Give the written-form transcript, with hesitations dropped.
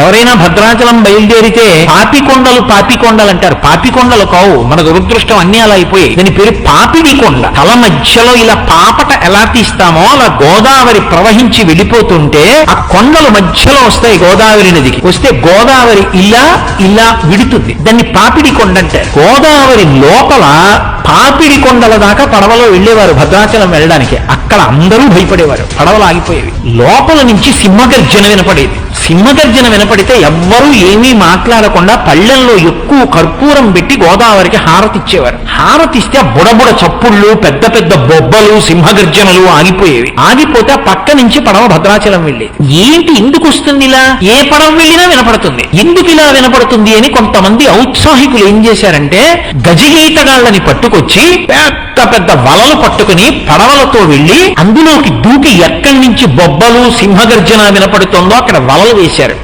ఎవరైనా భద్రాచలం బయలుదేరితే పాపికొండలు అంటారు. పాపికొండలు కావు, మన దురదృష్టం అన్ని అలా అయిపోయాయి. దాని పేరు పాపిడి కొండ. తల మధ్యలో ఇలా పాపట ఎలా తీస్తామో అలా గోదావరి ప్రవహించి వెళ్ళిపోతుంటే ఆ కొండలు మధ్యలో వస్తాయి గోదావరి నదికి. వస్తే గోదావరి ఇలా ఇలా విడుతుంది. దాన్ని పాపిడి కొండ అంటారు. గోదావరి లోపల పాపిడి కొండల దాకా పడవలో వెళ్లేవారు భద్రాచలం వెళ్ళడానికి. అక్కడ అందరూ భయపడేవారు, పడవలు ఆగిపోయేవి. లోపల నుంచి సింహగర్జన వినపడేది. సింహగర్జన వినపడితే ఎవ్వరూ ఏమీ మాట్లాడకుండా పళ్ళెంలో ఎక్కువ కర్పూరం పెట్టి గోదావరికి హారతిచ్చేవారు. హారతిస్తే బుడబుడ చప్పుళ్ళు, పెద్ద పెద్ద బొబ్బలు, సింహగర్జనలు ఆగిపోయేవి. ఆగిపోతే పక్క నుంచి పడవ భద్రాచలం వెళ్ళేది. ఏంటి ఎందుకు వస్తుంది ఇలా? ఏ పడవ వెళ్ళినా వినపడుతుంది. ఎందుకు ఇలా వినపడుతుంది అని కొంతమంది ఔత్సాహికులు ఏం చేశారంటే గజగీతగాళ్ళని పట్టుకొచ్చి పెద్ద పెద్ద వలలు పట్టుకుని పడవలతో వెళ్లి అందులోకి దూకి ఎక్కడి నుంచి బొబ్బలు సింహగర్జన వినపడుతుందో అక్కడ వలలు వేశారు.